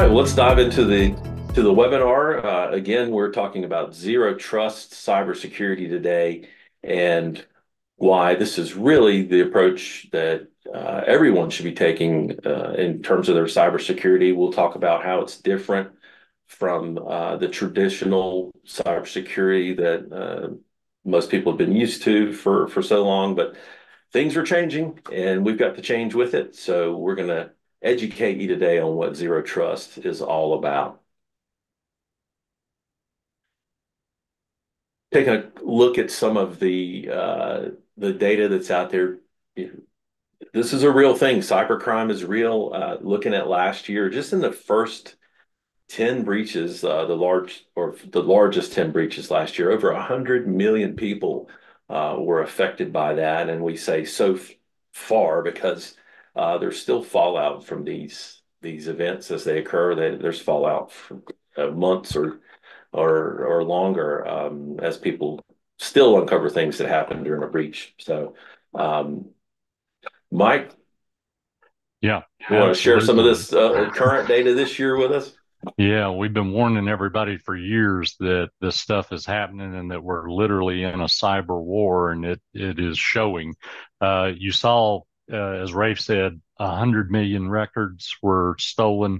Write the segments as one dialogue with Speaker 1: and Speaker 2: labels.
Speaker 1: Well, let's dive into the webinar. Again, we're talking about zero trust cybersecurity today, and why this is really the approach that everyone should be taking in terms of their cybersecurity. We'll talk about how it's different from the traditional cybersecurity that most people have been used to for so long, but things are changing and we've got to change with it. So we're going to educate you today on what zero trust is all about. Taking a look at some of the data that's out there, this is a real thing. Cybercrime is real. Looking at last year, just in the first 10 breaches, the largest 10 breaches last year, over 100 million people were affected by that. And we say far because there's still fallout from these events as they occur. There's fallout for months or longer as people still uncover things that happened during a breach. So, Mike,
Speaker 2: Yeah,
Speaker 1: you want to share some of
Speaker 2: absolutely.
Speaker 1: this current data this year with us?
Speaker 2: Yeah, we've been warning everybody for years that this stuff is happening and that we're literally in a cyber war, and it is showing. You saw, as Rafe said, 100 million records were stolen,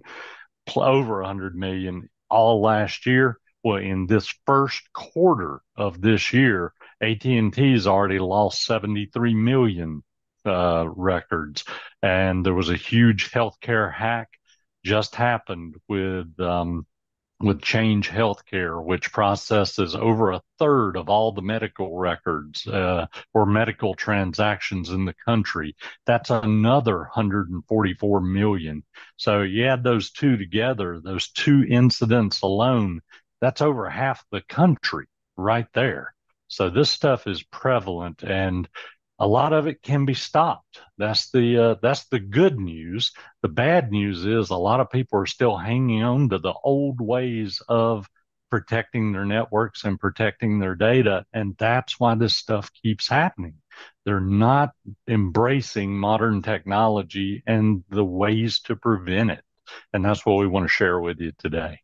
Speaker 2: over 100 million all last year. Well, in this first quarter of this year, AT&T's already lost 73 million records, and there was a huge healthcare hack just happened with Change Healthcare, which processes over a third of all the medical records or medical transactions in the country. That's another 144 million. So you add those two together, those two incidents alone, that's over half the country right there. So this stuff is prevalent, and a lot of it can be stopped. That's the good news. The bad news is a lot of people are still hanging on to the old ways of protecting their networks and protecting their data, and that's why this stuff keeps happening. They're not embracing modern technology and the ways to prevent it, and that's what we want to share with you today.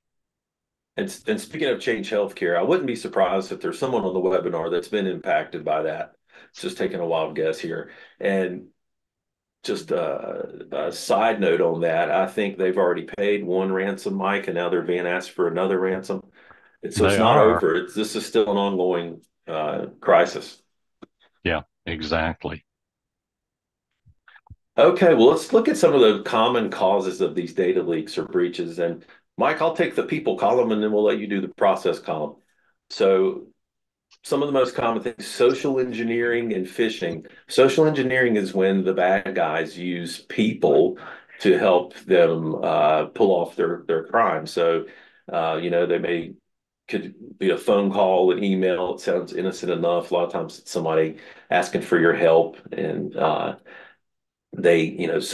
Speaker 1: And speaking of Change Healthcare, I wouldn't be surprised if there's someone on the webinar that's been impacted by that. Just taking a wild guess here. And just a side note on that, I think they've already paid one ransom, Mike, and now they're being asked for another ransom. So it's
Speaker 2: They
Speaker 1: not
Speaker 2: are.
Speaker 1: over. This is still an ongoing crisis.
Speaker 2: Yeah, exactly.
Speaker 1: Okay, well, let's look at some of the common causes of these data leaks or breaches. And Mike, I'll take the people column and then we'll let you do the process column. So some of the most common things, social engineering and phishing. Social engineering is when the bad guys use people to help them pull off their crime. So, they could be a phone call, an email. It sounds innocent enough. A lot of times it's somebody asking for your help, and so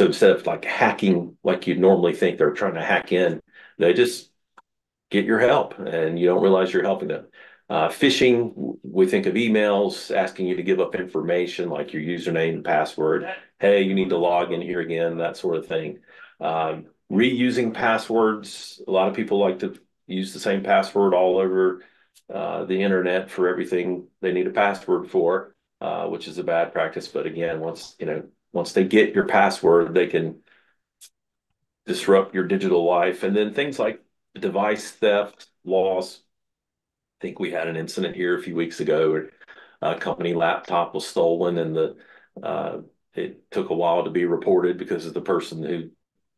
Speaker 1: instead of like hacking like you'd normally think they're trying to hack in, they just get your help and you don't realize you're helping them. Phishing, we think of emails asking you to give up information like your username and password. Hey, you need to log in here again, that sort of thing. Reusing passwords. A lot of people like to use the same password all over the internet for everything they need a password for, which is a bad practice. But again, once they get your password, they can disrupt your digital life. And then things like device theft, loss. I think we had an incident here a few weeks ago where a company laptop was stolen, and the it took a while to be reported because of the person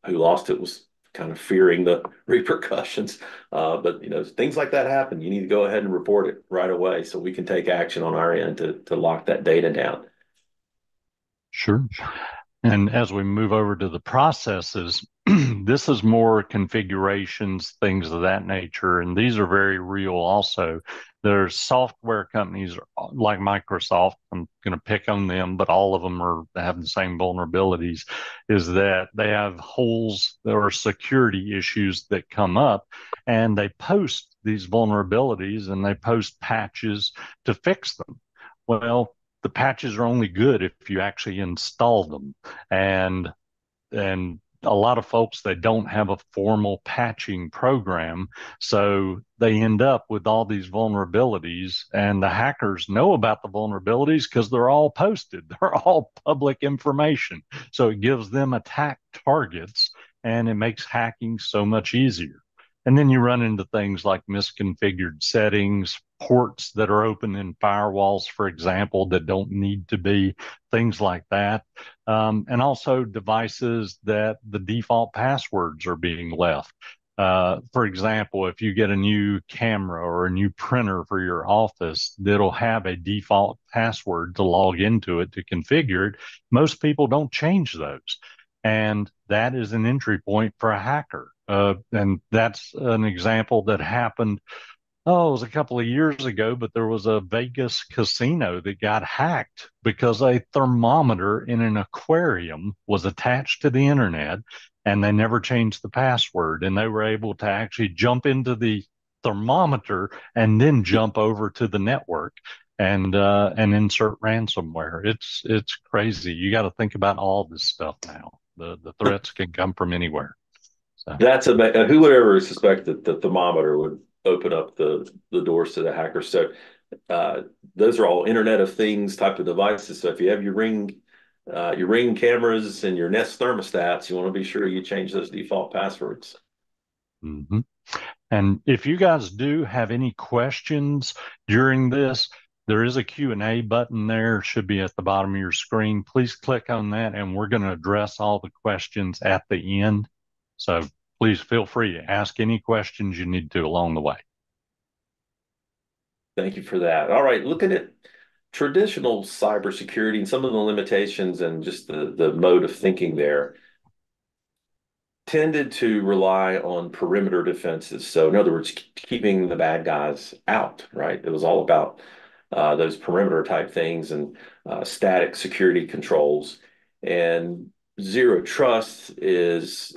Speaker 1: who lost it was kind of fearing the repercussions. But things like that happen. You need to go ahead and report it right away so we can take action on our end to lock that data down.
Speaker 2: Sure. And as we move over to the processes, this is more configurations, things of that nature. And these are very real also. There's software companies like Microsoft, I'm going to pick on them, but all of them have the same vulnerabilities, is that they have holes or security issues that come up, and they post these vulnerabilities and they post patches to fix them. Well, the patches are only good if you actually install them. And and a lot of folks, they don't have a formal patching program. So they end up with all these vulnerabilities, and the hackers know about the vulnerabilities because they're all posted. They're all public information. So it gives them attack targets, and it makes hacking so much easier. And then you run into things like misconfigured settings, ports that are open in firewalls, for example, that don't need to be, things like that. And also devices that the default passwords are being left. For example, if you get a new camera or a new printer for your office that'll have a default password to log into it to configure it, most people don't change those. And that is an entry point for a hacker. And that's an example that happened, oh, it was a couple of years ago, but there was a Vegas casino that got hacked because a thermometer in an aquarium was attached to the internet, and they never changed the password. And they were able to actually jump into the thermometer and then jump over to the network and insert ransomware. It's crazy. You got to think about all this stuff now. The threats can come from anywhere. So.
Speaker 1: That's who would ever suspect that the thermometer would open up the doors to the hackers? So those are all Internet of Things type of devices. So if you have your Ring cameras and your Nest thermostats, you want to be sure you change those default passwords.
Speaker 2: Mm-hmm. And if you guys do have any questions during this, there is a Q&A button there. It should be at the bottom of your screen. Please click on that, and we're going to address all the questions at the end. So please feel free to ask any questions you need to along the way.
Speaker 1: Thank you for that. All right, looking at traditional cybersecurity and some of the limitations and just the mode of thinking there tended to rely on perimeter defenses. So, in other words, keeping the bad guys out, right? It was all about those perimeter type things and static security controls. And zero trust is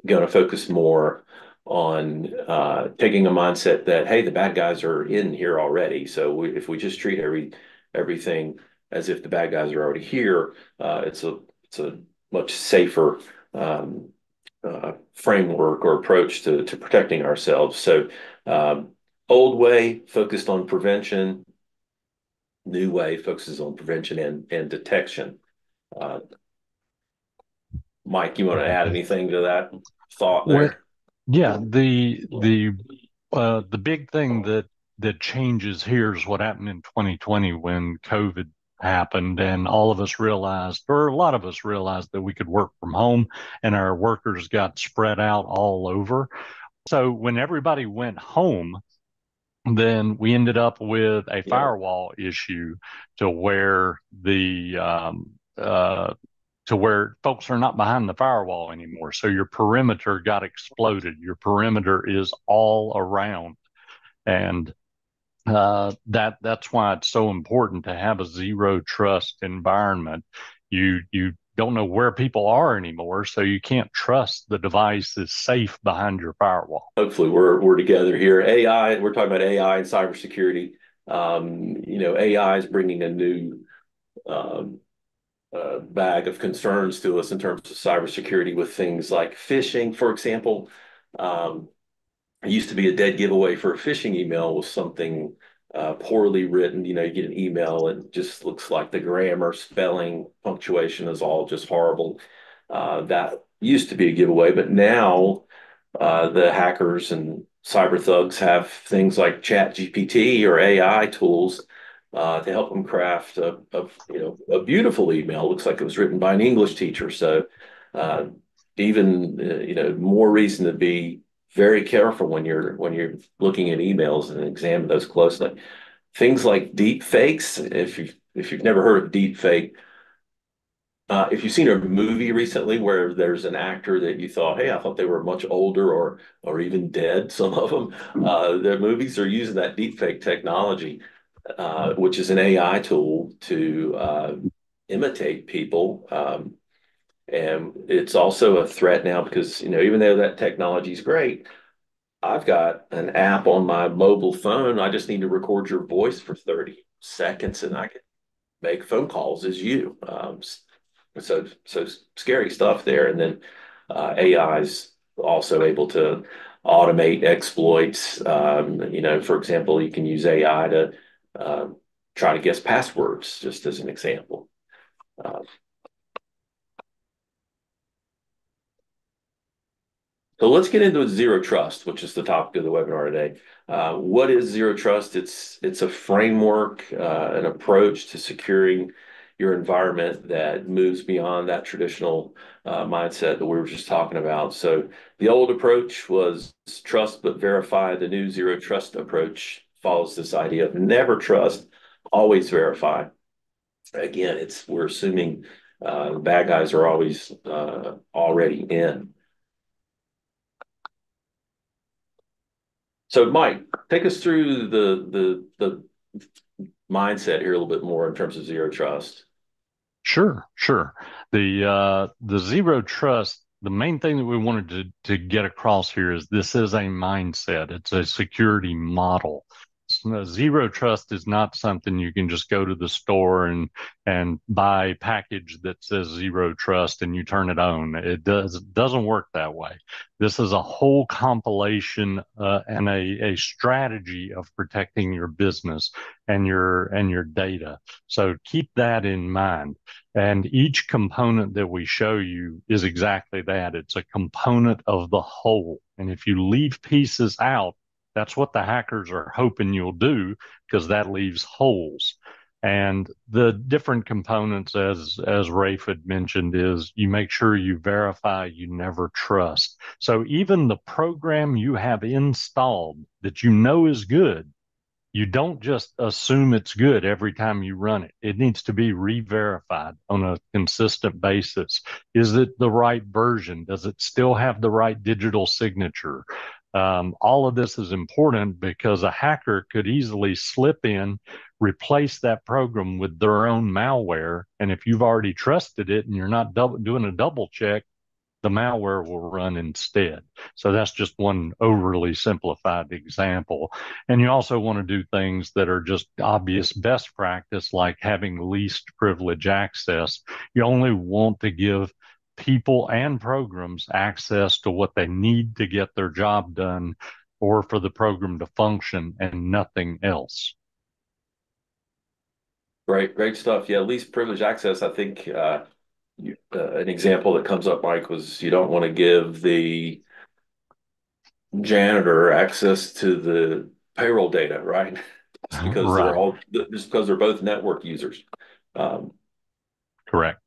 Speaker 1: going to focus more on taking a mindset that, hey, the bad guys are in here already. So if we just treat everything as if the bad guys are already here, it's a much safer framework or approach to protecting ourselves. So old way focused on prevention, new way focuses on prevention and detection. Mike, you want to add anything to that thought
Speaker 2: Well,
Speaker 1: there?
Speaker 2: yeah, the big thing that changes here is what happened in 2020 when COVID happened, and all of us realized, or a lot of us realized, that we could work from home, and our workers got spread out all over. So when everybody went home, then we ended up with a
Speaker 1: Yeah.
Speaker 2: firewall issue to where to where folks are not behind the firewall anymore. So your perimeter got exploded. Your perimeter is all around, and that's why it's so important to have a zero trust environment. You don't know where people are anymore, so you can't trust the device is safe behind your firewall.
Speaker 1: Hopefully we're together here. AI, we're talking about AI and cybersecurity. AI is bringing a new um, bag of concerns to us in terms of cybersecurity with things like phishing, for example. Um, it used to be a dead giveaway for a phishing email was something poorly written. You know, you get an email and it just looks like the grammar, spelling, punctuation is all just horrible. That used to be a giveaway, but now the hackers and cyber thugs have things like Chat GPT or AI tools to help them craft a beautiful email. Looks like it was written by an English teacher. So uh, even more reason to be very careful when you're looking at emails and examine those closely. Things like deep fakes. If you've never heard of deep fake, if you've seen a movie recently where there's an actor that you thought, hey, I thought they were much older or even dead, some of them, the movies are using that deepfake technology, which is an AI tool to imitate people. And it's also a threat now because, even though that technology is great, I've got an app on my mobile phone. I just need to record your voice for 30 seconds and I can make phone calls as you. So scary stuff there. And then AI is also able to automate exploits. For example, you can use AI to uh, try to guess passwords, just as an example. Uh, So let's get into zero trust, which is the topic of the webinar today. What is zero trust? It's a framework, an approach to securing your environment that moves beyond that traditional mindset that we were just talking about. So the old approach was trust but verify. The new zero trust approach follows this idea of never trust, always verify. Again, we're assuming bad guys are always already in. So, Mike, take us through the mindset here a little bit more in terms of zero trust.
Speaker 2: Sure, sure. The zero trust, the main thing that we wanted to get across here is this is a mindset. It's a security model. Zero trust is not something you can just go to the store and buy a package that says zero trust and you turn it on. It doesn't work that way. This is a whole compilation and a strategy of protecting your business and your data. So keep that in mind. And each component that we show you is exactly that. It's a component of the whole. And if you leave pieces out, that's what the hackers are hoping you'll do, because that leaves holes. And the different components, as Rafe had mentioned, is you make sure you verify, you never trust. So even the program you have installed that you know is good, you don't just assume it's good every time you run it. It needs to be re-verified on a consistent basis. Is it the right version? Does it still have the right digital signature? All of this is important because a hacker could easily slip in, replace that program with their own malware. And if you've already trusted it and you're not doing a double check, the malware will run instead. So that's just one overly simplified example. And you also want to do things that are just obvious best practice, like having least privilege access. You only want to give people and programs access to what they need to get their job done or for the program to function and nothing else.
Speaker 1: Great stuff. Yeah, least privilege access. I think an example that comes up, Mike, was you don't want to give the janitor access to the payroll data, right?
Speaker 2: Right.
Speaker 1: Just because they're both network users. Um,
Speaker 2: Correct.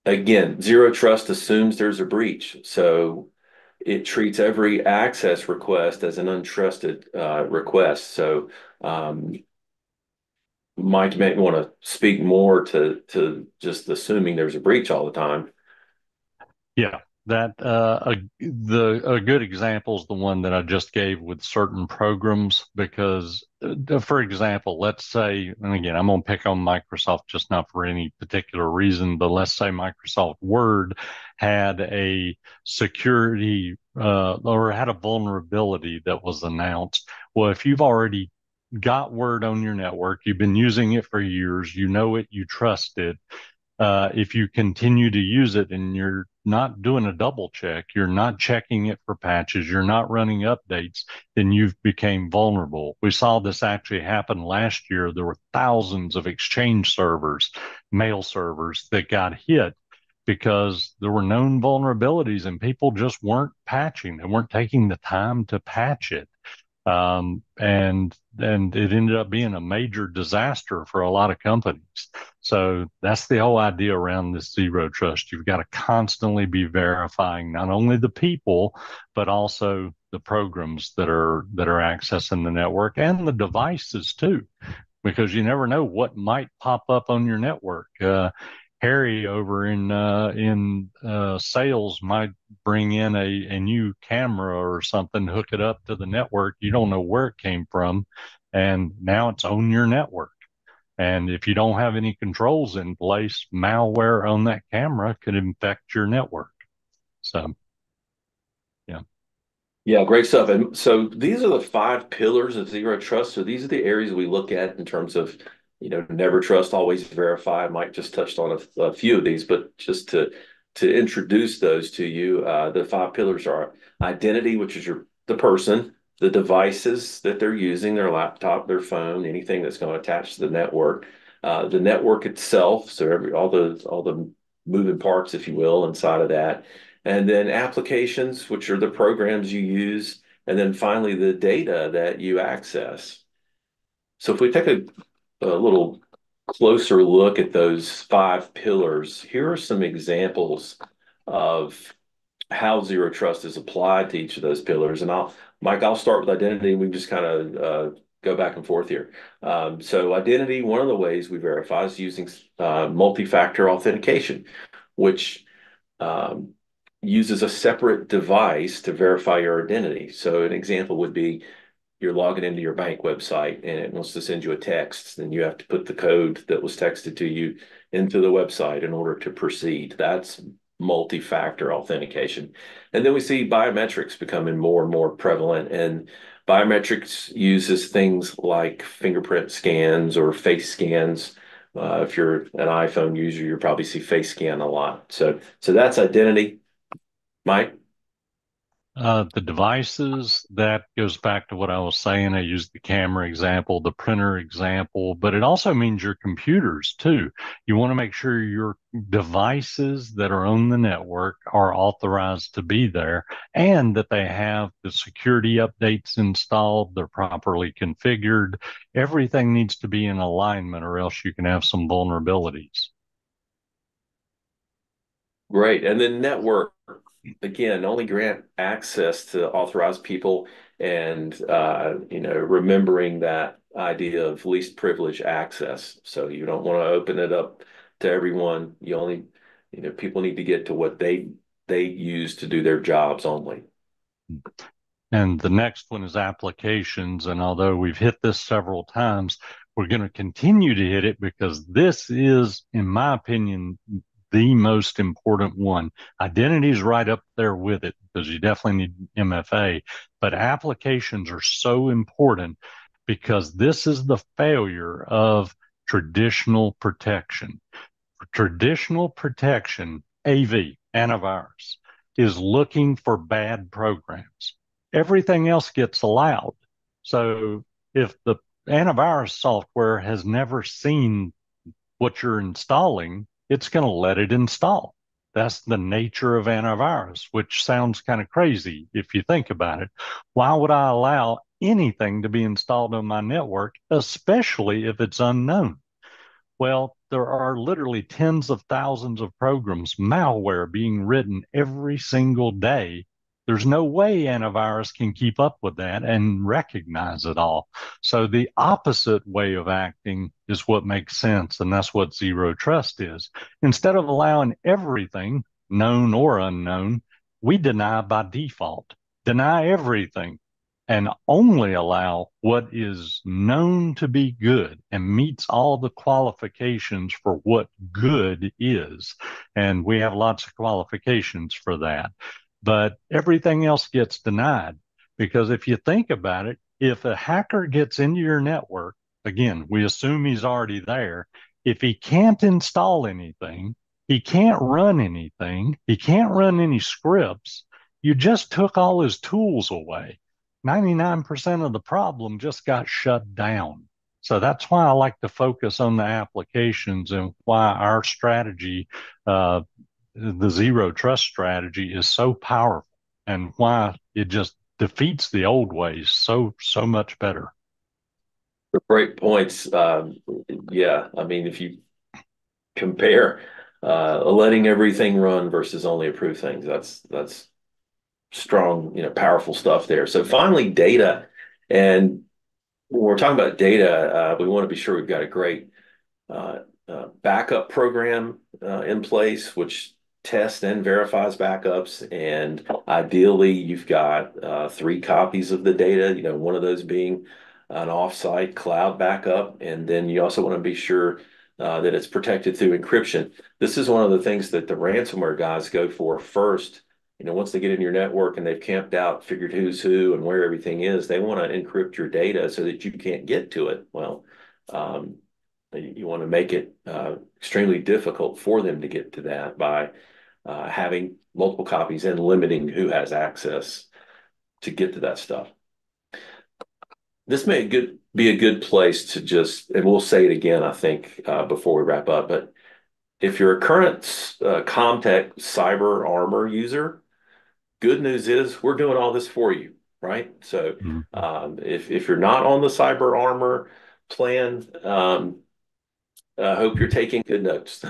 Speaker 1: Again, zero trust assumes there's a breach, so it treats every access request as an untrusted request. So, Mike, you may want to speak more to just assuming there's a breach all the time.
Speaker 2: Yeah, that a good example is the one that I just gave with certain programs because, for example, let's say, and again, I'm going to pick on Microsoft just not for any particular reason, but let's say Microsoft Word had a security or had a vulnerability that was announced. Well, if you've already got Word on your network, you've been using it for years, you know it, you trust it, if you continue to use it and you're not doing a double check, you're not checking it for patches, you're not running updates, then you've became vulnerable. We saw this actually happen last year. There were thousands of Exchange servers, mail servers that got hit because there were known vulnerabilities and people just weren't patching. They weren't taking the time to patch it. And it ended up being a major disaster for a lot of companies. So that's the whole idea around this zero trust. You've got to constantly be verifying not only the people, but also the programs that are accessing the network and the devices too, because you never know what might pop up on your network. Harry over in sales might bring in a new camera or something, hook it up to the network. You don't know where it came from, and now it's on your network. And if you don't have any controls in place, malware on that camera could infect your network. So, yeah.
Speaker 1: Yeah, great stuff. And so these are the five pillars of zero trust. So these are the areas we look at in terms of never trust, always verify. Mike just touched on a few of these, but just to introduce those to you, the five pillars are identity, which is the person, the devices that they're using, their laptop, their phone, anything that's going to attach to the network itself, so all the moving parts, if you will, inside of that, and then applications, which are the programs you use, and then finally the data that you access. So if we take a little closer look at those five pillars, here are some examples of how zero trust is applied to each of those pillars. And Mike, I'll start with identity, and we can just kind of go back and forth here. So identity, one of the ways we verify is using multi-factor authentication, which um, uses a separate device to verify your identity. So an example would be you're logging into your bank website and it wants to send you a text, then you have to put the code that was texted to you into the website in order to proceed. That's multi-factor authentication. And then we see biometrics becoming more and more prevalent. And biometrics uses things like fingerprint scans or face scans. If you're an iPhone user, you'll probably see face scan a lot. So that's identity. Mike?
Speaker 2: The devices, that goes back to what I was saying. I used the camera example, the printer example, but it also means your computers too. You want to make sure your devices that are on the network are authorized to be there and that they have the security updates installed, they're properly configured. Everything needs to be in alignment or else you can have some vulnerabilities.
Speaker 1: Great. And then network, again, only grant access to authorized people and, remembering that idea of least privilege access. So you don't want to open it up to everyone. People need to get to what they use to do their jobs only.
Speaker 2: And the next one is applications. And although we've hit this several times, we're going to continue to hit it because this is, in my opinion, the most important one. Identity is right up there with it because you definitely need MFA, but applications are so important because this is the failure of traditional protection. Traditional protection, AV, antivirus, is looking for bad programs. Everything else gets allowed. So if the antivirus software has never seen what you're installing, it's going to let it install. That's the nature of antivirus, which sounds kind of crazy if you think about it. Why would I allow anything to be installed on my network, especially if it's unknown? Well, there are literally tens of thousands of programs, malware being written every single day. There's no way antivirus can keep up with that and recognize it all. So the opposite way of acting is what makes sense. And that's what zero trust is. Instead of allowing everything, known or unknown, we deny by default, deny everything and only allow what is known to be good and meets all the qualifications for what good is. And we have lots of qualifications for that. But everything else gets denied because if you think about it, if a hacker gets into your network, again, we assume he's already there. If he can't install anything, he can't run anything, he can't run any scripts, you just took all his tools away. 99% of the problem just got shut down. So that's why I like to focus on the applications and why our strategy, the zero trust strategy, is so powerful and why it just defeats the old ways so much better.
Speaker 1: Great points. Yeah, I mean, if you compare letting everything run versus only approve things, that's strong, powerful stuff there. So finally, data. And when we're talking about data, we want to be sure we've got a great uh, backup program in place, which tests and verifies backups. And ideally, you've got three copies of the data, one of those being an offsite cloud backup. And then you also want to be sure that it's protected through encryption. This is one of the things that the ransomware guys go for first. Once they get in your network and they've camped out, figured who's who and where everything is, they want to encrypt your data so that you can't get to it. Well, want to make it extremely difficult for them to get to that by having multiple copies and limiting who has access to get to that stuff. This may be a good place to just, and we'll say it again, I think, before we wrap up, but if you're a current ComTech cyber armor user, good news is we're doing all this for you, right? So
Speaker 2: Mhm.
Speaker 1: if you're not on the cyber armor plan, I hope you're taking good notes.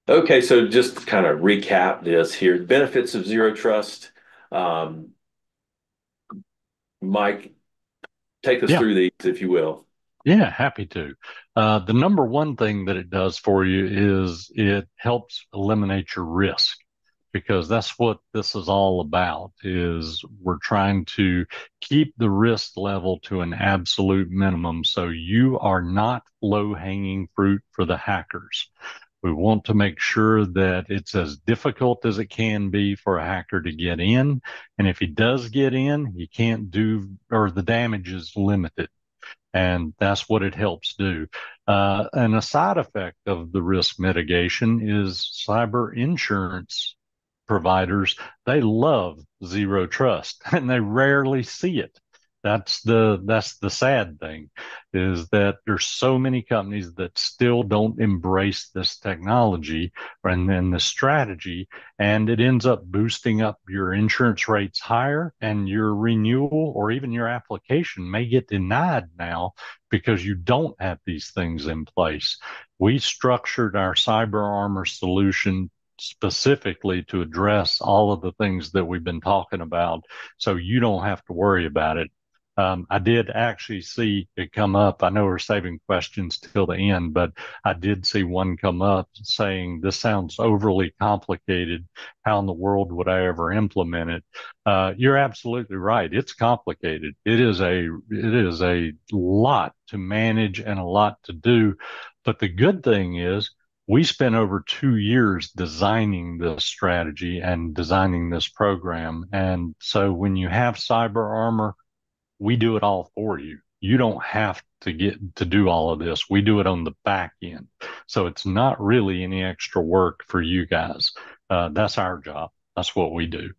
Speaker 1: Okay, so just to kind of recap this here, benefits of zero trust. Um, Mike, take us
Speaker 2: Yeah.
Speaker 1: through these, if you will.
Speaker 2: Yeah, happy to. The number one thing that it does for you is it helps eliminate your risk because that's what this is all about is we're trying to keep the risk level to an absolute minimum so you are not low-hanging fruit for the hackers. We want to make sure that it's as difficult as it can be for a hacker to get in. And if he does get in, he can't do, or the damage is limited. And that's what it helps do. And a side effect of the risk mitigation is cyber insurance providers. They love zero trust and they rarely see it. That's the sad thing is that there's so many companies that still don't embrace this technology and then the strategy, and it ends up boosting up your insurance rates higher, and your renewal or even your application may get denied now because you don't have these things in place. We structured our cyber armor solution specifically to address all of the things that we've been talking about, so you don't have to worry about it. I did actually see it come up. I know we're saving questions till the end, but I did see one come up saying this sounds overly complicated. How in the world would I ever implement it? You're absolutely right. It's complicated. It is a lot to manage and a lot to do. But the good thing is we spent over 2 years designing this strategy and designing this program. And so when you have cyber armor, we do it all for you. You don't have to get to do all of this. We do it on the back end. So it's not really any extra work for you guys. That's our job. That's what we do.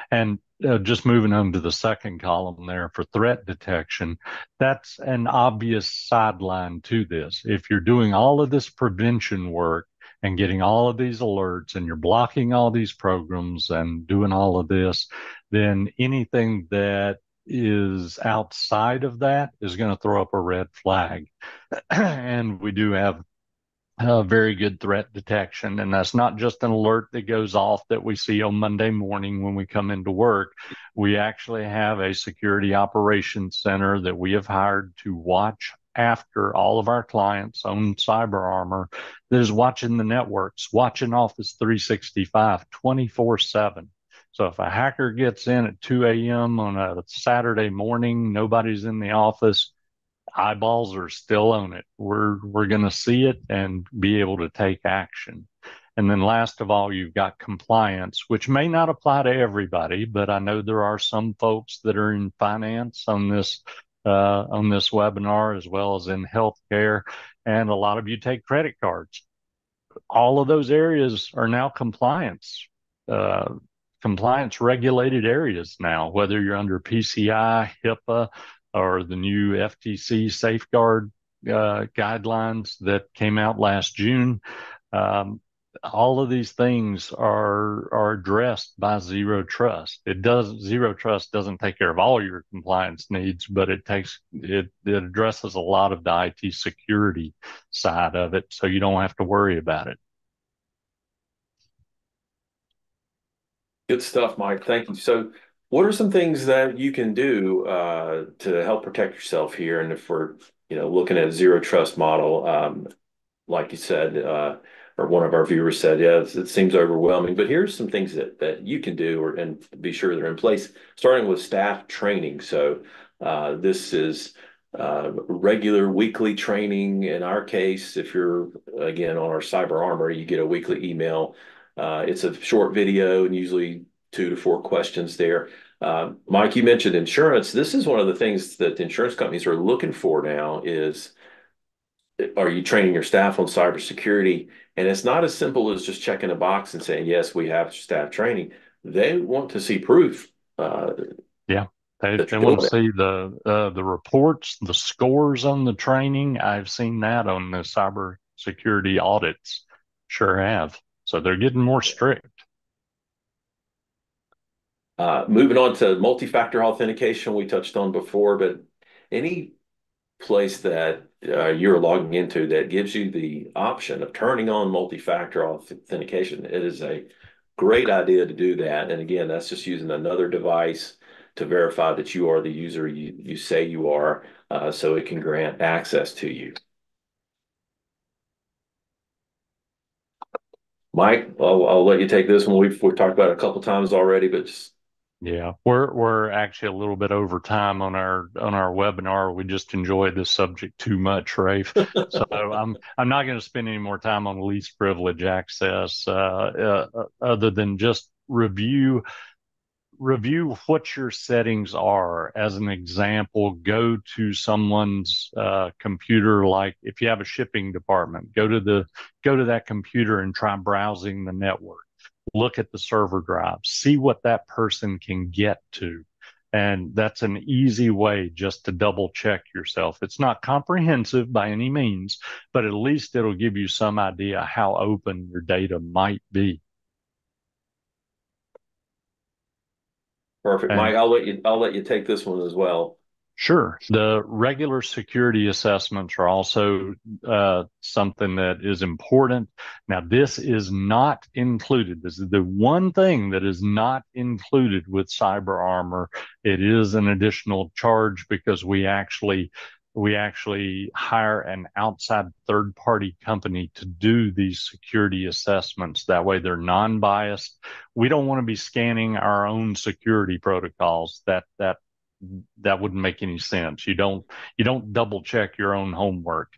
Speaker 2: And just moving on to the second column there for threat detection, that's an obvious sideline to this. If you're doing all of this prevention work and getting all of these alerts and you're blocking all these programs and doing all of this, then anything that is outside of that is going to throw up a red flag. And we do have very good threat detection. And that's not just an alert that goes off that we see on Monday morning when we come into work. We actually have a security operations center that we have hired to watch after all of our clients on cyber armor that is watching the networks, watching Office 365 24/7. So if a hacker gets in at 2 a.m. on a Saturday morning, nobody's in the office, eyeballs are still on it. We're going to see it and be able to take action. And then last of all, you've got compliance, which may not apply to everybody, but I know there are some folks that are in finance on this webinar as well as in healthcare, and a lot of you take credit cards. All of those areas are now uh, compliance regulated areas now, whether you're under PCI, HIPAA, or the new FTC safeguard guidelines that came out last June. Um, all of these things are addressed by zero trust. Zero trust doesn't take care of all your compliance needs, but it addresses a lot of the IT security side of it, so you don't have to worry about it.
Speaker 1: Good stuff, Mike. Thank you. So, what are some things that you can do to help protect yourself here? And if we're, looking at a zero trust model, like you said, or one of our viewers said, yeah, it seems overwhelming. But here's some things that you can do and be sure they're in place, starting with staff training. So, this is regular weekly training. In our case, if you're, again, on our cyber armor, you get a weekly email. It's a short video and usually 2 to 4 questions there. Mike, you mentioned insurance. This is one of the things that the insurance companies are looking for now is, are you training your staff on cybersecurity? And it's not as simple as just checking a box and saying, yes, we have staff training. They want to see proof
Speaker 2: Yeah.
Speaker 1: that
Speaker 2: They
Speaker 1: you're
Speaker 2: want to
Speaker 1: doing it.
Speaker 2: see the reports, the scores on the training. I've seen that on the cybersecurity audits. Sure have. So they're getting more strict.
Speaker 1: Moving on to multi-factor authentication, we touched on before, but any place that you're logging into that gives you the option of turning on multi-factor authentication, it is a great idea to do that. And again, that's just using another device to verify that you are the user you say you are, so it can grant access to you. Mike, I'll let you take this one. We've talked about it a couple times already, but just
Speaker 2: Yeah, we're actually a little bit over time on our webinar. We just enjoyed this subject too much, Rafe. So I'm not going to spend any more time on least privilege access, other than just review what your settings are. As an example, go to someone's computer. Like if you have a shipping department, go to that computer and try browsing the network. Look at the server drives, see what that person can get to. And that's an easy way just to double check yourself. It's not comprehensive by any means, but at least it'll give you some idea how open your data might be.
Speaker 1: perfect.
Speaker 2: And
Speaker 1: Mike, I'll let you take this one as well.
Speaker 2: sure. The regular security assessments are also something that is important. Now, this is not included. This is the one thing that is not included with Cyber Armor. It is an additional charge because we actually hire an outside third party company to do these security assessments. That way they're non-biased. We don't want to be scanning our own security protocols. That wouldn't make any sense. You don't double check your own homework.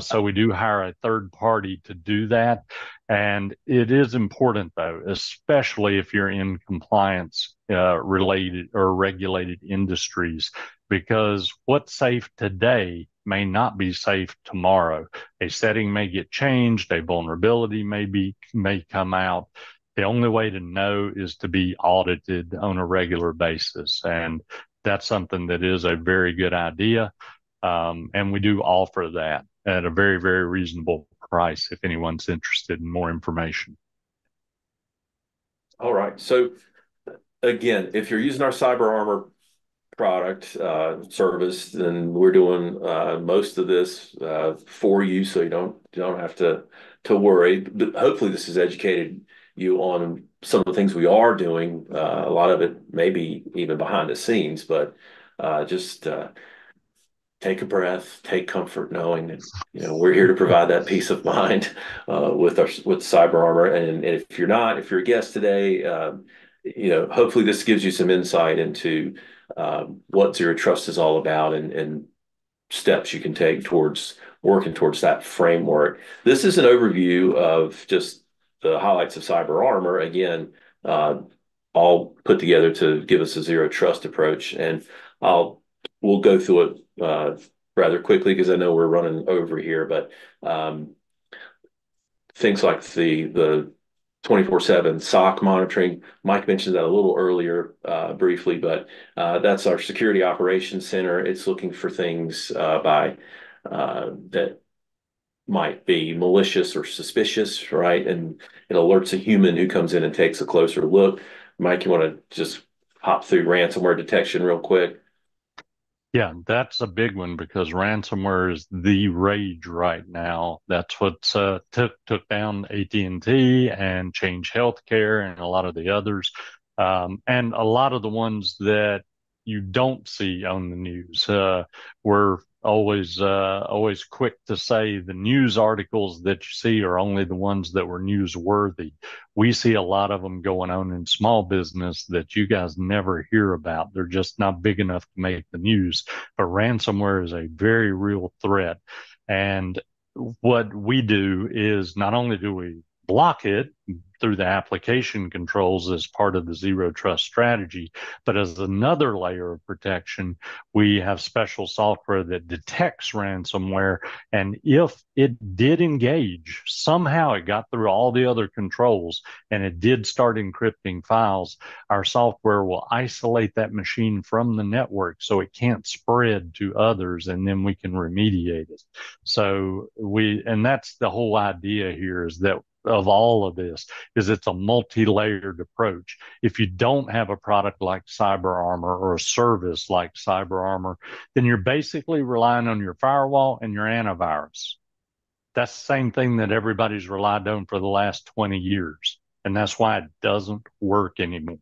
Speaker 2: So we do hire a third party to do that. And it is important though, especially if you're in compliance related or regulated industries, because what's safe today may not be safe tomorrow. A setting may get changed, a vulnerability may come out. The only way to know is to be audited on a regular basis. And that's something that is a very good idea. And we do offer that at a very, very reasonable price if anyone's interested in more information.
Speaker 1: All right. So again, if you're using our Cyber Armor product service, then we're doing most of this for you, so you don't have to worry. But hopefully, this has educated you on some of the things we are doing. A lot of it maybe even behind the scenes, but just take a breath, take comfort knowing that we're here to provide that peace of mind with Cyber Armor. And if you're not, if you're a guest today, hopefully this gives you some insight into what Zero Trust is all about and steps you can take towards working towards that framework. This is an overview of just the highlights of Cyber Armor. Again, all put together to give us a Zero Trust approach, and we'll go through it rather quickly because I know we're running over here. But things like the 24/7 SOC monitoring. Mike mentioned that a little earlier briefly, but that's our security operations center. It's looking for things that might be malicious or suspicious, right? And it alerts a human who comes in and takes a closer look. Mike, you want to just hop through ransomware detection real quick?
Speaker 2: Yeah, that's a big one because ransomware is the rage right now. That's what's took down AT&T and Change Healthcare and a lot of the others, and a lot of the ones that you don't see on the news. We're always quick to say the news articles that you see are only the ones that were newsworthy. We see a lot of them going on in small business that you guys never hear about. They're just not big enough to make the news. But ransomware is a very real threat. And what we do is not only do we block it through the application controls as part of the zero trust strategy. But as another layer of protection, we have special software that detects ransomware. And if it did engage, somehow it got through all the other controls and it did start encrypting files, our software will isolate that machine from the network so it can't spread to others, and then we can remediate it. And that's the whole idea here, is that of all of this is it's a multi-layered approach. If you don't have a product like CyberArmor or a service like CyberArmor, then you're basically relying on your firewall and your antivirus. That's the same thing that everybody's relied on for the last 20 years. And that's why it doesn't work anymore.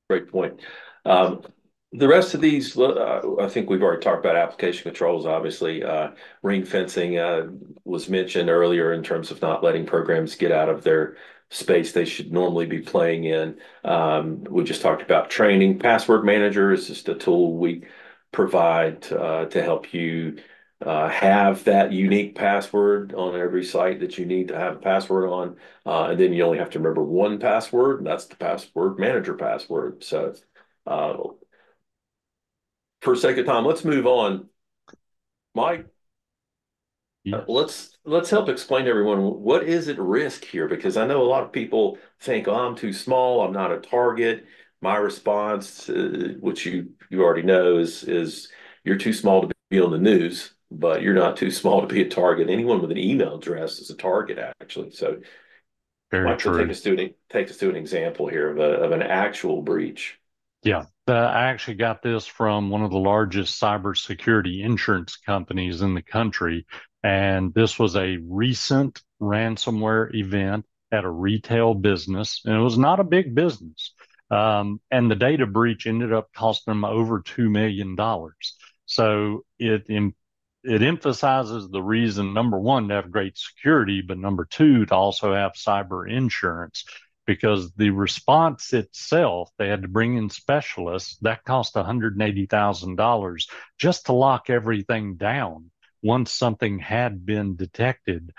Speaker 1: Great point. Um, the rest of these, I think we've already talked about application controls, obviously. Ring fencing was mentioned earlier in terms of not letting programs get out of their space they should normally be playing in. We just talked about training. Password Manager is just a tool we provide to help you have that unique password on every site that you need to have a password on. And then you only have to remember one password, and that's the Password Manager password. So, for sake of time, let's move on. Mike,
Speaker 2: Yes.
Speaker 1: let's help explain to everyone what is at risk here, because I know a lot of people think, oh, I'm too small, I'm not a target. My response, which you already know, is you're too small to be on the news, but you're not too small to be a target. Anyone with an email address is a target, actually. So,
Speaker 2: Very
Speaker 1: Mike, so
Speaker 2: true.
Speaker 1: take us to an example here of an actual breach.
Speaker 2: Yeah, I actually got this from one of the largest cybersecurity insurance companies in the country. And this was a recent ransomware event at a retail business, and it was not a big business. And the data breach ended up costing them over $2 million. So it emphasizes the reason, number one, to have great security, but number two, to also have cyber insurance, because the response itself, they had to bring in specialists. That cost $180,000 just to lock everything down once something had been detected.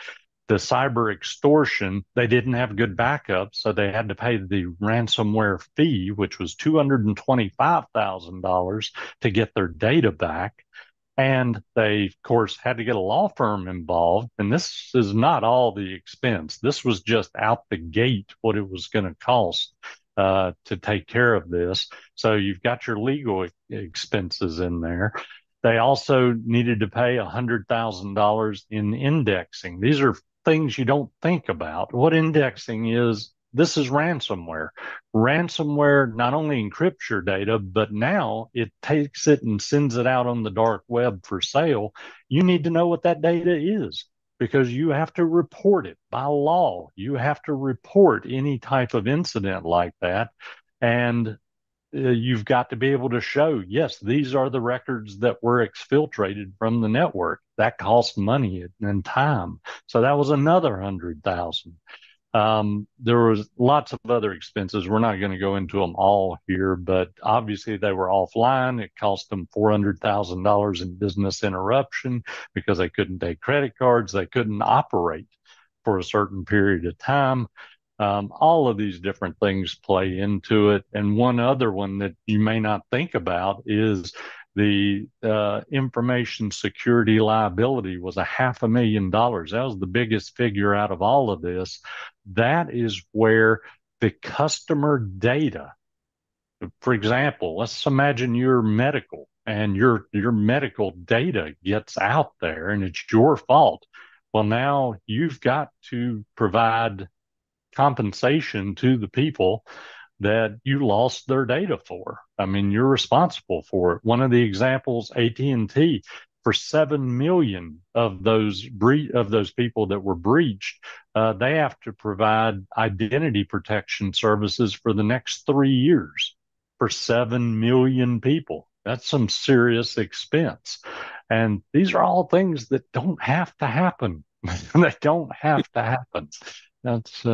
Speaker 2: The cyber extortion, they didn't have good backup, so they had to pay the ransomware fee, which was $225,000 to get their data back. And they, of course, had to get a law firm involved. And this is not all the expense. This was just out the gate what it was going to cost to take care of this. So you've got your legal expenses in there. They also needed to pay $100,000 in indexing. These are things you don't think about. What indexing is, this is ransomware. Ransomware not only encrypts your data, but now it takes it and sends it out on the dark web for sale. You need to know what that data is, because you have to report it by law. You have to report any type of incident like that. And you've got to be able to show, yes, these are the records that were exfiltrated from the network. That costs money and time. So that was another 100,000. There was lots of other expenses. We're not going to go into them all here, but obviously they were offline. It cost them $400,000 in business interruption because they couldn't take credit cards. They couldn't operate for a certain period of time. All of these different things play into it. And one other one that you may not think about is the information security liability was $500,000. That was the biggest figure out of all of this. That is where the customer data, for example, let's imagine you're medical and your medical data gets out there and it's your fault. Well, now you've got to provide compensation to the people that you lost their data for. I mean, you're responsible for it. One of the examples, AT&T, for 7 million of those people that were breached, they have to provide identity protection services for the next 3 years for 7 million people. That's some serious expense. And these are all things that don't have to happen. They don't have to happen. That's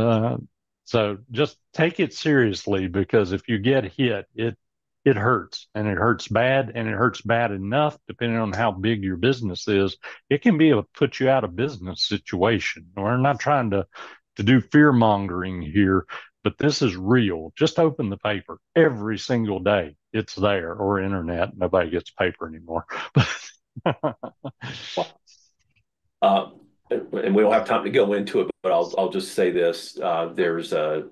Speaker 2: so just take it seriously, because if you get hit, it hurts, and it hurts bad, and it hurts bad enough, depending on how big your business is. It can be a put you out of business situation. We're not trying to do fear mongering here, but this is real. Just open the paper every single day. It's there, or internet. Nobody gets paper anymore.
Speaker 1: Uh, and we don't have time to go into it, but I'll just say this: there's a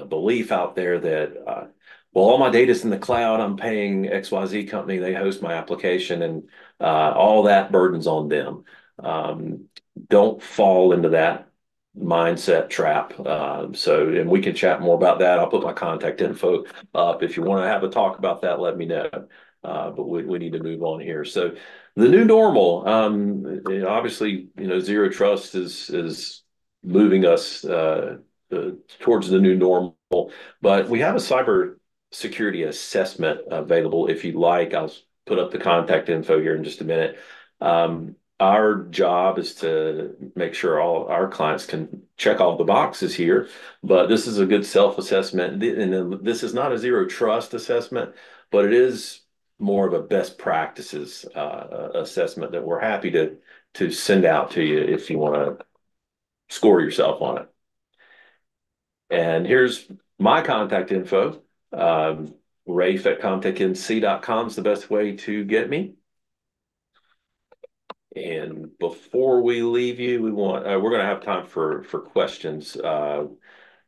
Speaker 1: belief out there that well, all my data's in the cloud. I'm paying XYZ company; they host my application, and all that burden's on them. Um, don't fall into that mindset trap. And we can chat more about that. I'll put my contact info up if you want to have a talk about that. Let me know. But we need to move on here. So the new normal, obviously, zero trust is moving us towards the new normal. But we have a cyber security assessment available if you'd like. I'll put up the contact info here in just a minute. Our job is to make sure all our clients can check all the boxes here, but this is a good self-assessment. And this is not a zero trust assessment, but it is more of a best practices assessment that we're happy to send out to you if you want to score yourself on it. And here's my contact info. Rafe at ComTechNC.com is the best way to get me. And before we leave you, we're going to have time for questions. We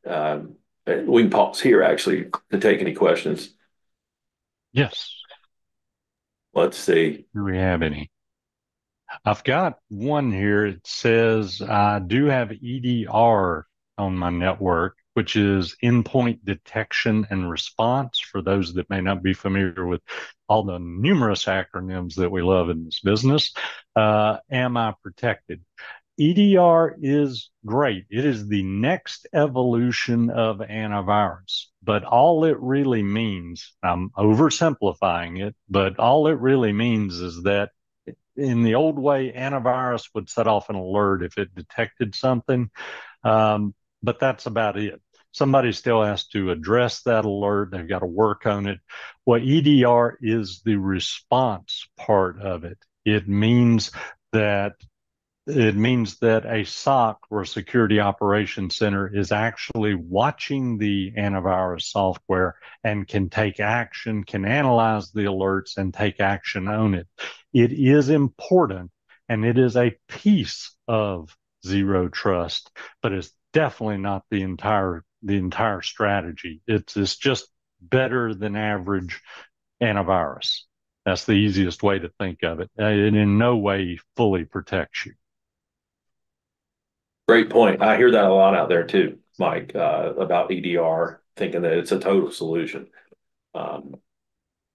Speaker 1: can pause here actually to take any questions.
Speaker 2: Yes.
Speaker 1: Let's see.
Speaker 2: Do we have any? I've got one here. It says I do have EDR on my network, which is endpoint detection and response, for those that may not be familiar with all the numerous acronyms that we love in this business. Am I protected? EDR is great. It is the next evolution of antivirus, but all it really means, I'm oversimplifying it, but all it really means is that in the old way, antivirus would set off an alert if it detected something. But that's about it. Somebody still has to address that alert. They've got to work on it. What EDR is the response part of it. That it means that a SOC, or a security operations center, is actually watching the antivirus software and can take action, can analyze the alerts and take action on it. It is important, and it is a piece of zero trust, but it's definitely not the entire strategy. It's just better than average antivirus. That's the easiest way to think of it. It in no way fully protects you.
Speaker 1: Great point. I hear that a lot out there too, Mike, about EDR, thinking that it's a total solution. Um,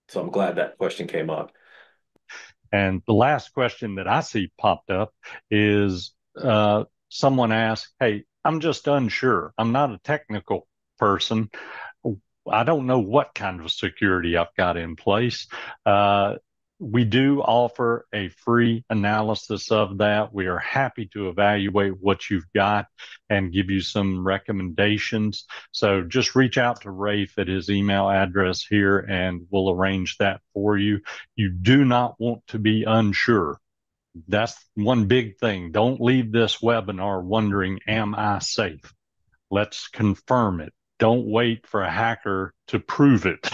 Speaker 1: so I'm glad that question came up.
Speaker 2: And the last question that I see popped up is someone asked, "Hey, I'm just unsure. I'm not a technical person. I don't know what kind of security I've got in place." We do offer a free analysis of that. We are happy to evaluate what you've got and give you some recommendations. So just reach out to Rafe at his email address here, and we'll arrange that for you. You do not want to be unsure. That's one big thing. Don't leave this webinar wondering, am I safe? Let's confirm it. Don't wait for a hacker to prove it.